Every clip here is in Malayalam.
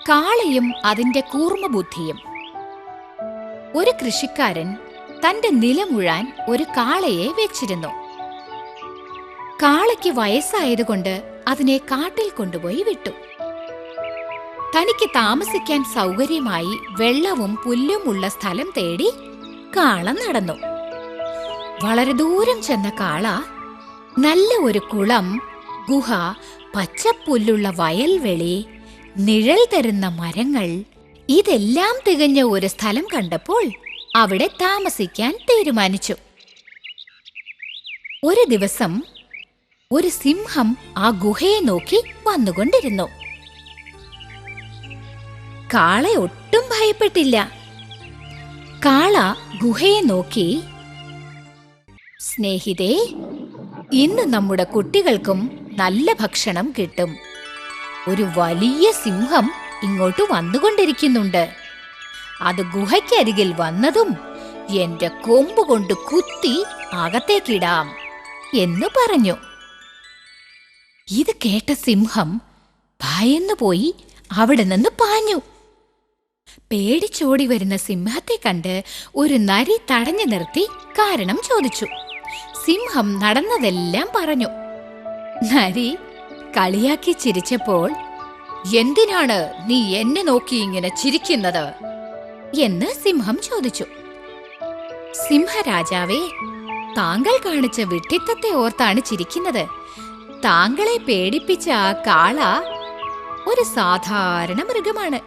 കാളയും അതിന്റെ കൂർമ്മബുദ്ധിയും. ഒരു കൃഷിക്കാരൻ തന്റെ നിലമുഴാൻ ഒരു കാളയെ വെച്ചിരുന്നു. കാളയ്ക്ക് വയസ്സായതുകൊണ്ട് അതിനെ കാട്ടിൽ കൊണ്ടുപോയി വിട്ടു. തനിക്ക് താമസിക്കാൻ സൗകര്യമായി വെള്ളവും പുല്ലും ഉള്ള സ്ഥലം തേടി കാള നടന്നു. വളരെ ദൂരം ചെന്ന കാള നല്ല ഒരു കുളം, ഗുഹ, പച്ചപ്പുല്ലുള്ള വയൽവെളി, നിഴൽ തരുന്ന മരങ്ങൾ, ഇതെല്ലാം തികഞ്ഞ ഒരു സ്ഥലം കണ്ടപ്പോൾ അവിടെ താമസിക്കാൻ തീരുമാനിച്ചു. ഒരു ദിവസം ഒരു സിംഹം ആ ഗുഹയെ നോക്കി വന്നുകൊണ്ടിരുന്നു. കാള ഒട്ടും ഭയപ്പെട്ടില്ല. കാള ഗുഹയെ നോക്കി, "സ്നേഹിതേ, ഇന്ന് നമ്മുടെ കുട്ടികൾക്കും നല്ല ഭക്ഷണം കിട്ടും. ഒരു വലിയ സിംഹം ഇങ്ങോട്ട് വന്നുകൊണ്ടിരിക്കുന്നുണ്ട്. അത് ഗുഹയ്ക്കരികിൽ വന്നതും എന്റെ കൊമ്പുകൊണ്ട് കുത്തി അകത്തേക്കിടാം" എന്ന് പറഞ്ഞു. ഇത് കേട്ട സിംഹം ഭയന്നുപോയി അവിടെ നിന്ന് പാഞ്ഞു. പേടിച്ചോടി വരുന്ന സിംഹത്തെ കണ്ട് ഒരു നരി തടഞ്ഞു നിർത്തി കാരണം ചോദിച്ചു. സിംഹം നടന്നതെല്ലാം പറഞ്ഞു. നരി കളിയാക്കി ചിരിച്ചപ്പോൾ, "എന്തിനാണ് നീ എന്നെ നോക്കി ഇങ്ങനെ ചിരിക്കുന്നത്?" എന്ന് സിംഹം ചോദിച്ചു. "സിംഹരാജാവേ, താങ്കൾ കാണിച്ച വിഡ്ഢിത്തത്തെ ഓർത്താണ് ചിരിക്കുന്നത്. താങ്കളെ പേടിപ്പിച്ച ആ കാള ഒരു സാധാരണ മൃഗമാണ്.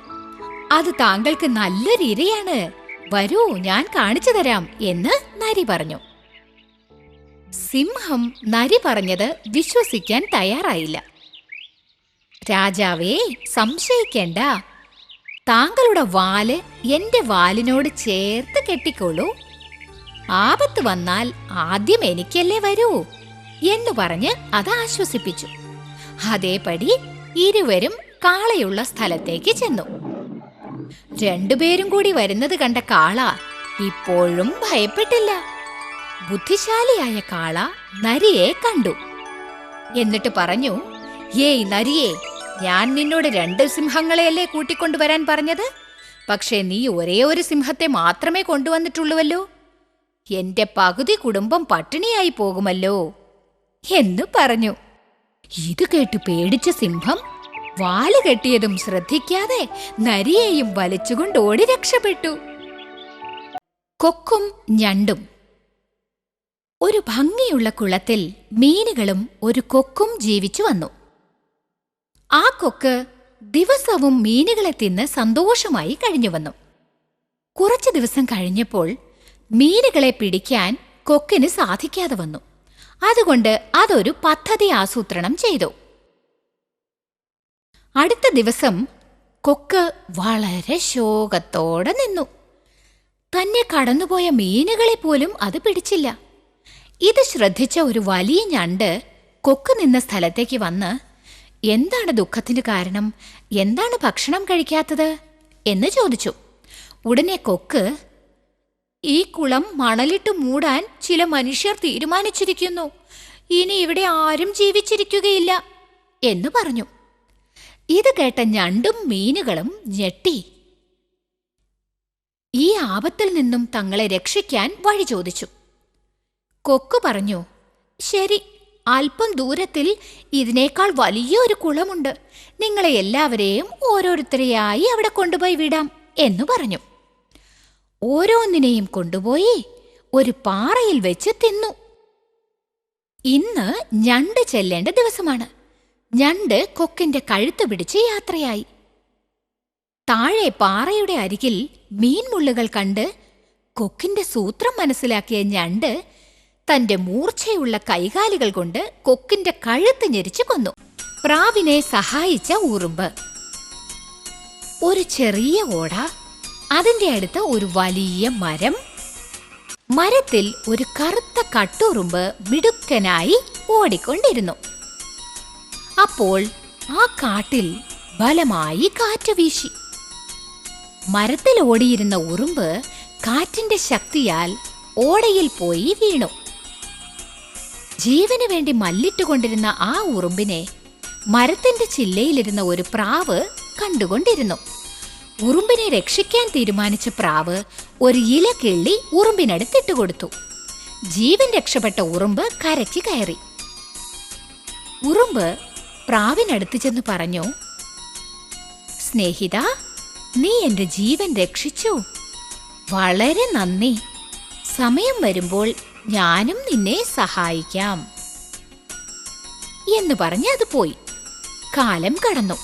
അത് താങ്കൾക്ക് നല്ലൊരു ഇരയാണ്. വരൂ, ഞാൻ കാണിച്ചു തരാം" എന്ന് നരി പറഞ്ഞു. സിംഹം നരി പറഞ്ഞത് വിശ്വസിക്കാൻ തയ്യാറായില്ല. "രാജാവേ, സംശയിക്കേണ്ട. താങ്കളുടെ വാല് എന്റെ വാലിനോട് ചേർത്ത് കെട്ടിക്കോളൂ. ആപത്ത് വന്നാൽ ആദ്യം എനിക്കല്ലേ വരൂ" എന്ന് പറഞ്ഞ് അത് ആശ്വസിപ്പിച്ചു. അതേപടി ഇരുവരും കാളയുള്ള സ്ഥലത്തേക്ക് ചെന്നു. രണ്ടുപേരും കൂടി വരുന്നത് കണ്ട കാള ഇപ്പോഴും ഭയപ്പെട്ടില്ല. ബുദ്ധിശാലിയായ കാള നരിയെ കണ്ടു. എന്നിട്ട് പറഞ്ഞു, "ഏയ് നരിയെ, ഞാൻ നിന്നോട് 2 സിംഹങ്ങളെയല്ലേ കൂട്ടിക്കൊണ്ടുവരാൻ പറഞ്ഞത്? പക്ഷേ നീ ഒരേ ഒരു സിംഹത്തെ മാത്രമേ കൊണ്ടുവന്നിട്ടുള്ളൂവല്ലോ. എന്റെ പകുതി കുടുംബം പട്ടിണിയായി പോകുമല്ലോ" എന്ന് പറഞ്ഞു. ഇത് കേട്ട് പേടിച്ച സിംഹം വാല് കെട്ടിയതും ശ്രദ്ധിക്കാതെ നരിയെയും വലിച്ചുകൊണ്ട് ഓടി രക്ഷപ്പെട്ടു. കൊക്കും ഞണ്ടും. ഒരു ഭംഗിയുള്ള കുളത്തിൽ മീനുകളും ഒരു കൊക്കും ജീവിച്ചു വന്നു. ആ കൊക്ക് ദിവസവും മീനുകളെ തിന്ന് സന്തോഷമായി കഴിഞ്ഞു വന്നു. കുറച്ചു ദിവസം കഴിഞ്ഞപ്പോൾ മീനുകളെ പിടിക്കാൻ കൊക്കിന് സാധിക്കാതെ വന്നു. അതുകൊണ്ട് അതൊരു പദ്ധതി ആസൂത്രണം ചെയ്തു. അടുത്ത ദിവസം കൊക്ക് വളരെ ശോകത്തോടെ നിന്നു. തന്നെ കടന്നുപോയ മീനുകളെ പോലും അത് പിടിച്ചില്ല. ഇത് ശ്രദ്ധിച്ച ഒരു വലിയ ഞണ്ട് കൊക്ക് നിന്ന സ്ഥലത്തേക്ക് വന്ന്, "എന്താണ് ദുഃഖത്തിന് കാരണം? എന്താണ് ഭക്ഷണം കഴിക്കാത്തത്?" എന്ന് ചോദിച്ചു. ഉടനെ കൊക്ക്, "ഈ കുളം മണലിട്ട് മൂടാൻ ചില മനുഷ്യർ തീരുമാനിച്ചിരിക്കുന്നു. ഇനി ഇവിടെ ആരും ജീവിച്ചിരിക്കുകയില്ല" എന്ന് പറഞ്ഞു. ഇത് കേട്ട ഞണ്ടും മീനുകളും ഞെട്ടി. ഈ ആപത്തിൽ നിന്നും തങ്ങളെ രക്ഷിക്കാൻ വഴി ചോദിച്ചു. കൊക്ക് പറഞ്ഞു, "ശരി, അല്പം ദൂരത്തിൽ ഇതിനേക്കാൾ വലിയൊരു കുളമുണ്ട്. നിങ്ങളെ എല്ലാവരെയും ഓരോരുത്തരെയായി അവിടെ കൊണ്ടുപോയി വിടാം" എന്ന് പറഞ്ഞു. ഓരോന്നിനെയും കൊണ്ടുപോയി ഒരു പാറയിൽ വെച്ച് തിന്നു. ഇന്ന് ഞണ്ട് ചെല്ലേണ്ട ദിവസമാണ്. ഞണ്ട് കൊക്കിന്റെ കഴുത്ത് പിടിച്ച് യാത്രയായി. താഴെ പാറയുടെ അരികിൽ മീൻമുള്ളുകൾ കണ്ട് കൊക്കിന്റെ സൂത്രം മനസ്സിലാക്കിയ ഞണ്ട് തന്റെ മൂർച്ചയുള്ള കൈകാലുകൾ കൊണ്ട് കൊക്കിന്റെ കഴുത്ത് ഞെരിച്ചു കൊന്നു. പ്രാവിനെ സഹായിച്ച ഉറുമ്പ്. ഒരു ചെറിയ ഓട, അതിന്റെ അടുത്ത് ഒരു വലിയ മരം. മരത്തിൽ ഒരു കറുത്ത കട്ടുറുമ്പ് മിടുക്കനായി ഓടിക്കൊണ്ടിരുന്നു. അപ്പോൾ ആ കാട്ടിൽ ബലമായി കാറ്റ് വീശി. മരത്തിൽ ഓടിയിരുന്ന ഉറുമ്പ് കാറ്റിന്റെ ശക്തിയാൽ ഓടയിൽ പോയി വീണു. ജീവന് വേണ്ടി മല്ലിട്ടുകൊണ്ടിരുന്ന ആ ഉറുമ്പിനെ മരത്തിന്റെ ചില്ലയിലിരുന്ന ഒരു പ്രാവ് കണ്ടുകൊണ്ടിരുന്നു. ഉറുമ്പിനെ രക്ഷിക്കാൻ തീരുമാനിച്ച പ്രാവ് ഒരു ഇല കിള്ളി ഉറുമ്പിനടുത്തിട്ടുകൊടുത്തു. ജീവൻ രക്ഷപ്പെട്ട ഉറുമ്പ് കരയ്ക്ക് കയറി. ഉറുമ്പ് പ്രാവിനടുത്ത് ചെന്ന് പറഞ്ഞു, സ്നേഹിത, നീ എന്റെ ജീവൻ രക്ഷിച്ചു. വളരെ നന്ദി. സമയം വരുമ്പോൾ ഞാനും നിന്നെ സഹായിക്കാം എന്ന് പറഞ്ഞ് അത് പോയി. കാലം കടന്നു.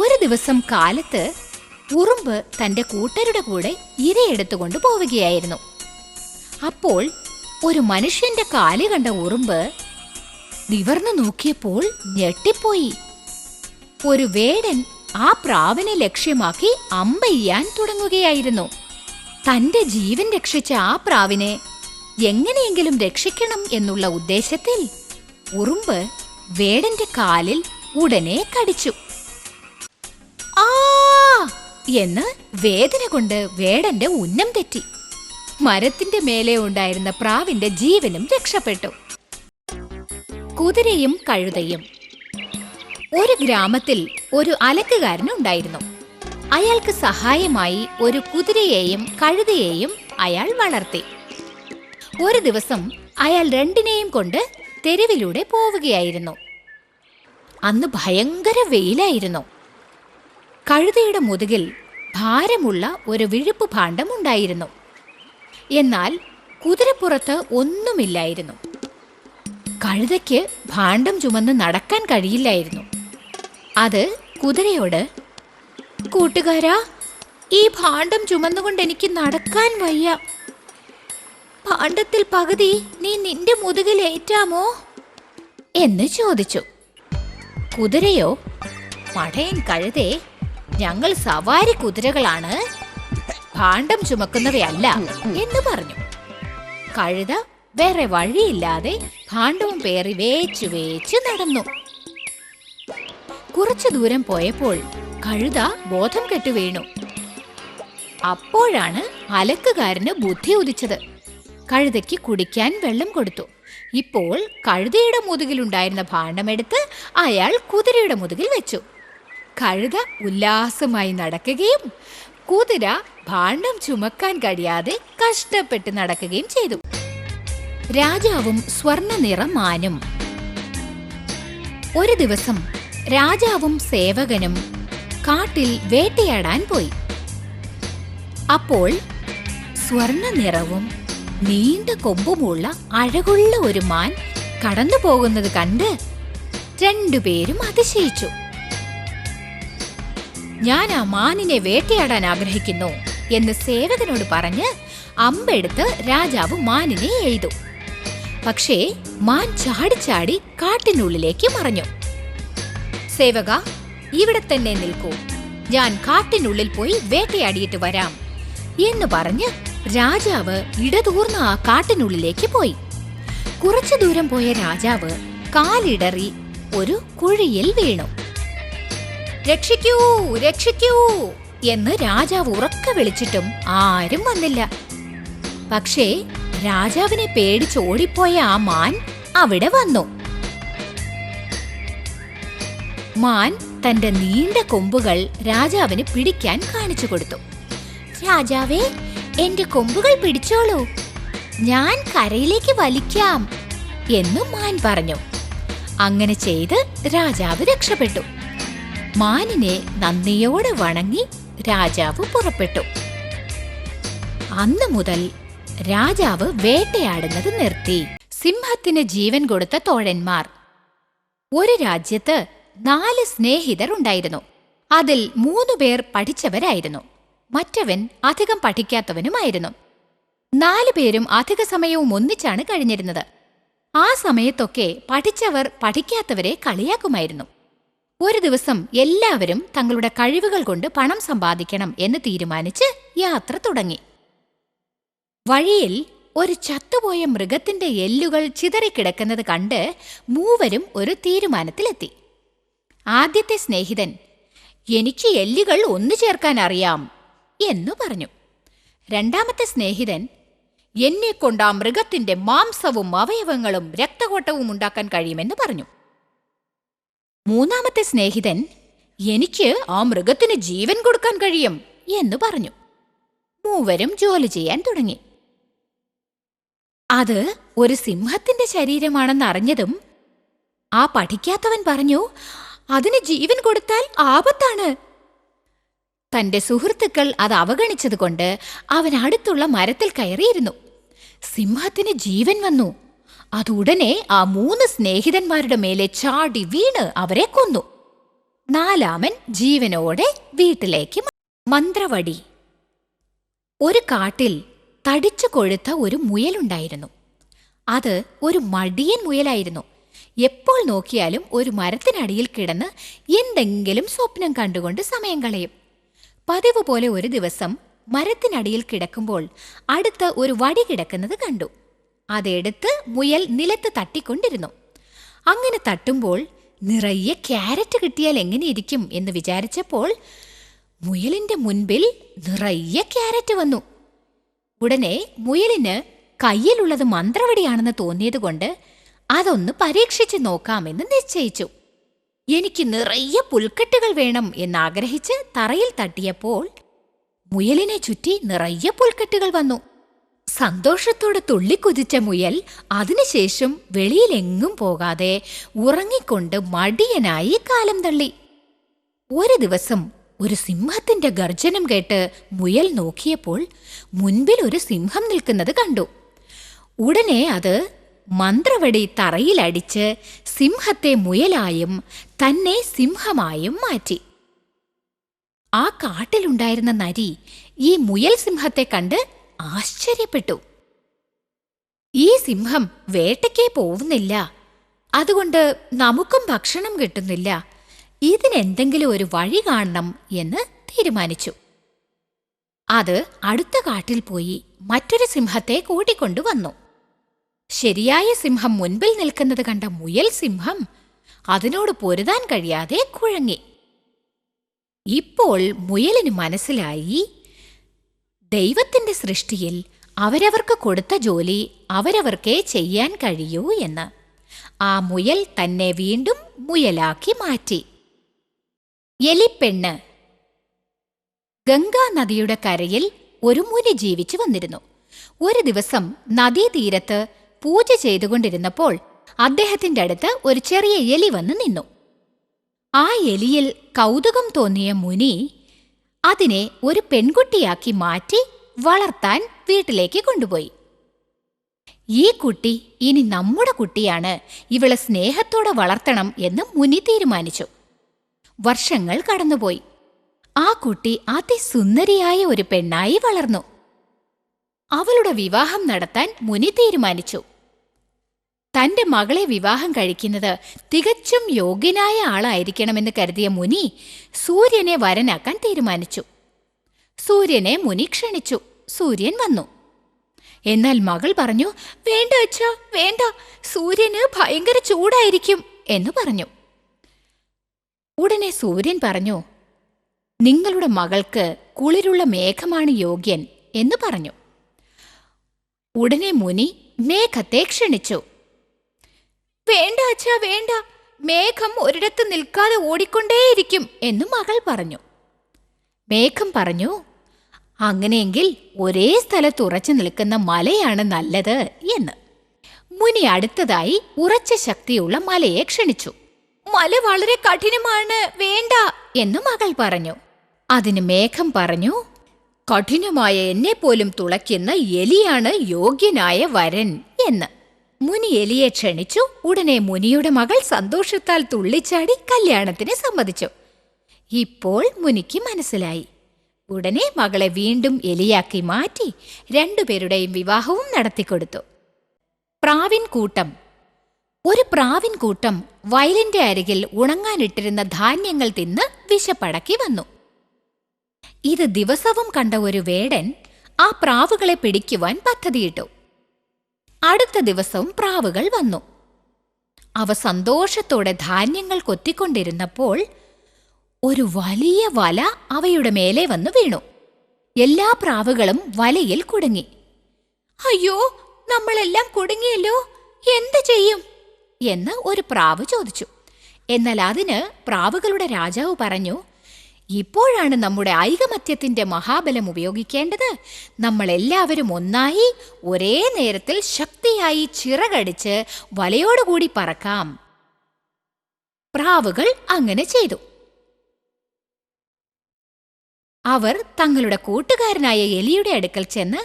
ഒരു ദിവസം കാലത്ത് ഉറുമ്പ് തന്റെ കൂട്ടരുടെ കൂടെ ഇരയെടുത്തുകൊണ്ട് പോവുകയായിരുന്നു. അപ്പോൾ ഒരു മനുഷ്യന്റെ കാല് കണ്ട ഉറുമ്പ് നിവർന്നു നോക്കിയപ്പോൾ ഞെട്ടിപ്പോയി. ഒരു വേടൻ ആ പ്രാവിനെ ലക്ഷ്യമാക്കി അമ്പെയ്യാൻ തുടങ്ങുകയായിരുന്നു. തന്റെ ജീവൻ രക്ഷിച്ച ആ പ്രാവിനെ എങ്ങനെയെങ്കിലും രക്ഷിക്കണം എന്നുള്ള ഉദ്ദേശത്തിൽ ഉറുമ്പ് വേടന്റെ കാലിൽ ഉടനെ കടിച്ചു. ആ എന്ന് വേദന കൊണ്ട് വേടന്റെ ഉന്നം തെറ്റി. മരത്തിന്റെ മേലെ ഉണ്ടായിരുന്ന പ്രാവിന്റെ ജീവനും രക്ഷപ്പെട്ടു. കുതിരയും കഴുതയും. ഒരു ഗ്രാമത്തിൽ ഒരു അലക്കുകാരനുണ്ടായിരുന്നു. അയാൾക്ക് സഹായമായി ഒരു കുതിരയെയും കഴുതയെയും അയാൾ വളർത്തി. ഒരു ദിവസം അയാൾ രണ്ടിനെയും കൊണ്ട് തെരുവിലൂടെ പോവുകയായിരുന്നു. അന്ന് ഭയങ്കര വെയിലായിരുന്നു. കഴുതയുടെ മുതുകിൽ ഭാരമുള്ള ഒരു വിഴുപ്പ് ഭാണ്ഡം ഉണ്ടായിരുന്നു. എന്നാൽ കുതിരപ്പുറത്ത് ഒന്നുമില്ലായിരുന്നു. കഴുതയ്ക്ക് ഭാണ്ഡം ചുമന്ന് നടക്കാൻ കഴിയില്ലായിരുന്നു. അത് കുതിരയോട്, കൂട്ടുകാരാ, ഈ ഭാണ്ഡം ചുമന്നുകൊണ്ട് എനിക്ക് നടക്കാൻ വയ്യ. ഭാണ്ഡത്തിൽ പകുതി നീ നിന്റെ മുതുകിലേറ്റാമോ എന്ന് ചോദിച്ചു. കുതിരയോ, മടയൻ കഴുതേ, ഞങ്ങൾ സവാരി കുതിരകളാണ്, ഭാണ്ഡം ചുമക്കുന്നവയല്ല എന്ന് പറഞ്ഞു. കഴുത വേറെ വഴിയില്ലാതെ ഭാണ്ഡവും പേറി വേച്ചു വേച്ചു നടന്നു. കുറച്ചു ദൂരം പോയപ്പോൾ കഴുത ബോധം കെട്ടു വീണു. അപ്പോഴാണ് അലക്കുകാരന് ബുദ്ധി ഉദിച്ചത്. കഴുതയ്ക്ക് കുടിക്കാൻ വെള്ളം കൊടുത്തു. ഇപ്പോൾ കഴുതയുടെ മുതുകിലുണ്ടായിരുന്ന ഭാണ്ഡമെടുത്ത് അയാൾ കുതിരയുടെ മുതുകിൽ വെച്ചു. കഴുത ഉല്ലാസമായി നടക്കുകയും കുതിര ഭാണ്ഡം ചുമക്കാൻ കഴിയാതെ കഷ്ടപ്പെട്ട് നടക്കുകയും ചെയ്തു. രാജാവും സ്വർണ്ണ നിറ മാനും. ഒരു ദിവസം രാജാവും സേവകനും കാട്ടിൽ വേട്ടയാടാൻ പോയി. അപ്പോൾ സ്വർണ്ണ നിറവും നീണ്ട കൊമ്പുമുള്ള അഴകുള്ള ഒരു മാൻ കടന്നു പോകുന്നത് കണ്ട് രണ്ടുപേരും അതിശയിച്ചു. ഞാൻ ആ മാനിനെ വേട്ടയാടാൻ ആഗ്രഹിക്കുന്നു എന്ന് സേവകനോട് പറഞ്ഞ് അമ്പെടുത്ത് രാജാവ് മാനിനെ എയ്തു. പക്ഷേ മാൻ ചാടിച്ചാടി കാട്ടിനുള്ളിലേക്ക് മറഞ്ഞു. സേവക, ഇവിടെ തന്നെ നിൽക്കൂ, ഞാൻ കാട്ടിനുള്ളിൽ പോയി വേട്ടയാടിയിട്ട് വരാം എന്ന് പറഞ്ഞ് രാജാവ് ഇടതൂർന്ന ആ കാട്ടിനുള്ളിലേക്ക് പോയി. കുറച്ചു ദൂരം പോയ രാജാവ് കാലിടറി ഒരു കുഴിയിൽ വീണു. രക്ഷിക്കൂ, രക്ഷിക്കൂ എന്ന് രാജാവ് ഉറക്കെ വിളിച്ചിട്ടും ആരും വന്നില്ല. പക്ഷേ രാജാവിനെ പേടിച്ചോടിപ്പോയ ആ മാൻ അവിടെ വന്നു. മാൻ തന്റെ നീണ്ട കൊമ്പുകൾ രാജാവിന് പിടിക്കാൻ കാണിച്ചു കൊടുത്തു. രാജാവേ, എന്റെ കൊമ്പുകൾ പിടിച്ചോളൂ, ഞാൻ കരയിലേക്ക് വലിക്കാം എന്നു മാൻ പറഞ്ഞു. അങ്ങനെ ചെയ്ത് രാജാവ് രക്ഷപ്പെട്ടു. മാനിനെ നന്ദിയോടെ വണങ്ങി രാജാവ് പുറപ്പെട്ടു. അന്നു മുതൽ രാജാവ് വേട്ടയാടുന്നത് നിർത്തി. സിംഹത്തിന് ജീവൻ കൊടുത്ത തോഴന്മാർ. ഒരു രാജ്യത്ത് 4 സ്നേഹിതർ ഉണ്ടായിരുന്നു. അതിൽ 3 പേർ പഠിച്ചവരായിരുന്നു. മറ്റവൻ അധികം പഠിക്കാത്തവനുമായിരുന്നു. 4 പേരും അധിക സമയവും ഒന്നിച്ചാണ് കഴിഞ്ഞിരുന്നത്. ആ സമയത്തൊക്കെ പഠിച്ചവർ പഠിക്കാത്തവരെ കളിയാക്കുമായിരുന്നു. ഒരു ദിവസം എല്ലാവരും തങ്ങളുടെ കഴിവുകൾ കൊണ്ട് പണം സമ്പാദിക്കണം എന്ന് തീരുമാനിച്ച് യാത്ര തുടങ്ങി. വഴിയിൽ ഒരു ചത്തുപോയ മൃഗത്തിന്റെ എല്ലുകൾ ചിതറിക്കിടക്കുന്നത് കണ്ട് മൂവരും ഒരു തീരുമാനത്തിലെത്തി. ആദ്യത്തെ സ്നേഹിതൻ, എനിക്ക് എല്ലുകൾ ഒന്നു ചേർക്കാൻ അറിയാം എന്നു പറഞ്ഞു. രണ്ടാമത്തെ സ്നേഹിതൻ, എന്നെക്കൊണ്ട് ആ മൃഗത്തിന്റെ മാംസവും അവയവങ്ങളും രക്തകോട്ടവും ഉണ്ടാക്കാൻ കഴിയുമെന്ന് പറഞ്ഞു. മൂന്നാമത്തെ സ്നേഹിതൻ, എനിക്ക് ആ മൃഗത്തിന് ജീവൻ കൊടുക്കാൻ കഴിയും എന്ന് പറഞ്ഞു. മൂവരും ജോലി ചെയ്യാൻ തുടങ്ങി. അത് ഒരു സിംഹത്തിന്റെ ശരീരമാണെന്ന് അറിഞ്ഞതും ആ പഠിക്കാത്തവൻ പറഞ്ഞു, അതിന് ജീവൻ കൊടുത്താൽ ആപത്താണ്. തന്റെ സുഹൃത്തുക്കൾ അത് അവഗണിച്ചതുകൊണ്ട് അവൻ അടുത്തുള്ള മരത്തിൽ കയറിയിരുന്നു. സിംഹത്തിന് ജീവൻ വന്നു. അതുടനെ ആ 3 സ്നേഹിതന്മാരുടെ മേലെ ചാടി വീണ് അവരെ കൊന്നു. 4ാമൻ ജീവനോടെ വീട്ടിലേക്ക്. മന്ത്രവടി. ഒരു കാട്ടിൽ തടിച്ചു കൊഴുത്ത ഒരു മുയലുണ്ടായിരുന്നു. അത് ഒരു മടിയൻ മുയലായിരുന്നു. എപ്പോൾ നോക്കിയാലും ഒരു മരത്തിനടിയിൽ കിടന്ന് എന്തെങ്കിലും സ്വപ്നം കണ്ടുകൊണ്ട് സമയം കളയും. പതിവ് പോലെ ഒരു ദിവസം മരത്തിനടിയിൽ കിടക്കുമ്പോൾ അടുത്ത് ഒരു വടി കിടക്കുന്നത് കണ്ടു. അതെടുത്ത് മുയൽ നിലത്ത് തട്ടിക്കൊണ്ടിരുന്നു. അങ്ങനെ തട്ടുമ്പോൾ നിറയെ ക്യാരറ്റ് കിട്ടിയാൽ എങ്ങനെയിരിക്കും എന്ന് വിചാരിച്ചപ്പോൾ മുയലിന്റെ മുൻപിൽ നിറയെ ക്യാരറ്റ് വന്നു. ഉടനെ മുയലിന് കയ്യിലുള്ളത് മന്ത്രവടിയാണെന്ന് തോന്നിയതുകൊണ്ട് അതൊന്ന് പരീക്ഷിച്ച് നോക്കാമെന്ന് നിശ്ചയിച്ചു. എനിക്ക് നിറയെ പുൽക്കെട്ടുകൾ വേണം എന്നാഗ്രഹിച്ച് തറയിൽ തട്ടിയപ്പോൾ മുയലിനെ ചുറ്റി നിറയെ പുൽക്കെട്ടുകൾ വന്നു. സന്തോഷത്തോടെ തുള്ളിക്കുതിച്ച മുയൽ അതിനുശേഷം വെളിയിലെങ്ങും പോകാതെ ഉറങ്ങിക്കൊണ്ട് മടിയനായി കാലം തള്ളി. ഒരു ദിവസം ഒരു സിംഹത്തിന്റെ ഗർജനം കേട്ട് മുയൽ നോക്കിയപ്പോൾ മുൻപിൽ ഒരു സിംഹം നിൽക്കുന്നത് കണ്ടു. ഉടനെ അത് മന്ത്രവടി തറയിലടിച്ച് സിംഹത്തെ മുയലായും തന്നെ സിംഹമായും മാറ്റി. ആ കാട്ടിലുണ്ടായിരുന്ന നരി ഈ മുയൽ സിംഹത്തെ കണ്ട് ആശ്ചര്യപ്പെട്ടു. ഈ സിംഹം വേട്ടയ്ക്കേ പോവുന്നില്ല, അതുകൊണ്ട് നമുക്കും ഭക്ഷണം കിട്ടുന്നില്ല. ഇതിനെന്തെങ്കിലും ഒരു വഴി കാണണം എന്ന് തീരുമാനിച്ചു. അത് അടുത്ത കാട്ടിൽ പോയി മറ്റൊരു സിംഹത്തെ കൂട്ടിക്കൊണ്ടുവന്നു. ശരിയായ സിംഹം മുൻപിൽ നിൽക്കുന്നത് കണ്ട മുയൽ സിംഹം അതിനോട് പൊരുതാൻ കഴിയാതെ കുഴങ്ങി. ഇപ്പോൾ മുയലിന് മനസ്സിലായി, ദൈവത്തിന്റെ സൃഷ്ടിയിൽ അവരവർക്ക് കൊടുത്ത ജോലി അവരവർക്കേ ചെയ്യാൻ കഴിയൂ എന്ന്. ആ മുയൽ തന്നെ വീണ്ടും മുയലാക്കി മാറ്റി. എലിപ്പെണ്ണ്. ഗംഗാനദിയുടെ കരയിൽ ഒരു മുനി ജീവിച്ചു വന്നിരുന്നു. ഒരു ദിവസം നദീതീരത്ത് പൂജ ചെയ്തുകൊണ്ടിരുന്നപ്പോൾ അദ്ദേഹത്തിന്റെ അടുത്ത് ഒരു ചെറിയ എലി വന്ന് നിന്നു. ആ എലിയിൽ കൗതുകം തോന്നിയ മുനി അതിനെ ഒരു പെൺകുട്ടിയാക്കി മാറ്റി വളർത്താൻ വീട്ടിലേക്ക് കൊണ്ടുപോയി. ഈ കുട്ടി ഇനി നമ്മുടെ കുട്ടിയാണ്, ഇവളെ സ്നേഹത്തോടെ വളർത്തണം എന്ന് മുനി തീരുമാനിച്ചു. വർഷങ്ങൾ കടന്നുപോയി. ആ കുട്ടി അതിസുന്ദരിയായ ഒരു പെണ്ണായി വളർന്നു. അവളുടെ വിവാഹം നടത്താൻ മുനി തീരുമാനിച്ചു. തന്റെ മകളെ വിവാഹം കഴിക്കുന്നത് തികച്ചും യോഗ്യനായ ആളായിരിക്കണമെന്ന് കരുതിയ മുനി സൂര്യനെ വരനാക്കാൻ തീരുമാനിച്ചു. സൂര്യനെ മുനി ക്ഷണിച്ചു. സൂര്യൻ വന്നു. എന്നാൽ മകൾ പറഞ്ഞു, വേണ്ട അച്ഛാ, വേണ്ട, സൂര്യന് ഭയങ്കര ചൂടായിരിക്കും എന്ന് പറഞ്ഞു. ഉടനെ സൂര്യൻ പറഞ്ഞു, നിങ്ങളുടെ മകൾക്ക് കുളിരുള്ള മേഘമാണ് യോഗ്യൻ എന്ന് പറഞ്ഞു. ഉടനെ മുനി മേഘത്തെ ക്ഷണിച്ചു. വേണ്ട അച്ഛാ, വേണ്ട, മേഘം ഒരിടത്ത് നിൽക്കാതെ ഓടിക്കൊണ്ടേയിരിക്കും എന്ന് മകൾ പറഞ്ഞു. മേഘം പറഞ്ഞു, അങ്ങനെയെങ്കിൽ ഒരേ സ്ഥലത്ത് ഉറച്ചു നിൽക്കുന്ന മലയാണ് നല്ലത് എന്ന്. മുനി അടുത്തതായി ഉറച്ച ശക്തിയുള്ള മലയെ ക്ഷണിച്ചു. മല വളരെ കഠിനമാണ്, വേണ്ട എന്ന് മകൾ പറഞ്ഞു. അതിന് മേഘം പറഞ്ഞു, കഠിനമായ എന്നെ പോലും തുളയ്ക്കുന്ന എലിയാണ് യോഗ്യനായ വരൻ എന്ന്. മുനി എലിയെ ക്ഷണിച്ചു. ഉടനെ മുനിയുടെ മകൾ സന്തോഷത്താൽ തുള്ളിച്ചാടി കല്യാണത്തിന് സമ്മതിച്ചു. ഇപ്പോൾ മുനിക്ക് മനസ്സിലായി. ഉടനെ മകളെ വീണ്ടും എലിയാക്കി മാറ്റി രണ്ടുപേരുടെയും വിവാഹവും നടത്തിക്കൊടുത്തു. പ്രാവിൻ കൂട്ടം. ഒരു പ്രാവിൻ കൂട്ടം വയലിന്റെ അരികിൽ ഉണങ്ങാനിട്ടിരുന്ന ധാന്യങ്ങൾ തിന്ന് വിശപ്പടക്കി വന്നു. ഇത് ദിവസവും കണ്ട ഒരു വേടൻ ആ പ്രാവുകളെ പിടിക്കുവാൻ പദ്ധതിയിട്ടു. അടുത്ത ദിവസവും പ്രാവുകൾ വന്നു. അവ സന്തോഷത്തോടെ ധാന്യങ്ങൾ കൊത്തിക്കൊണ്ടിരുന്നപ്പോൾ ഒരു വലിയ വല അവയുടെ മേലെ വന്നു വീണു. എല്ലാ പ്രാവുകളും വലയിൽ കുടുങ്ങി. അയ്യോ, നമ്മളെല്ലാം കുടുങ്ങിയല്ലോ, എന്ത് ചെയ്യും എന്ന് ഒരു പ്രാവ് ചോദിച്ചു. എന്നാൽ അതിന് പ്രാവുകളുടെ രാജാവ് പറഞ്ഞു, ഇപ്പോഴാണ് നമ്മുടെ ഐകമത്യത്തിന്റെ മഹാബലം ഉപയോഗിക്കേണ്ടത്. നമ്മൾ എല്ലാവരും ഒന്നായി ഒരേ നേരത്തിൽ ശക്തിയായി ചിറകടിച്ച് വലയോടുകൂടി പറക്കാം. പ്രാവുകൾ അങ്ങനെ ചെയ്തു. അവർ തങ്ങളുടെ കൂട്ടുകാരനായ എലിയുടെ അടുക്കൽ ചെന്ന്,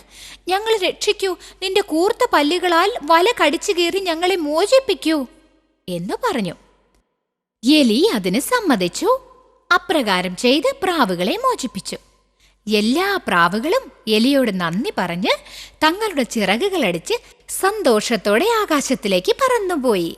ഞങ്ങളെ രക്ഷിക്കൂ, നിന്റെ കൂർത്ത പല്ലുകളാൽ വല കടിച്ചു കീറി ഞങ്ങളെ മോചിപ്പിക്കൂ എന്ന് പറഞ്ഞു. എലി അതിന് സമ്മതിച്ചു. അപ്രകാരം ചെയ്ത് പ്രാവുകളെ മോചിപ്പിച്ചു. എല്ലാ പ്രാവുകളും എലിയോട് നന്ദി പറഞ്ഞ് തങ്ങളുടെ ചിറകുകളടിച്ച് സന്തോഷത്തോടെ ആകാശത്തിലേക്ക് പറന്നുപോയി.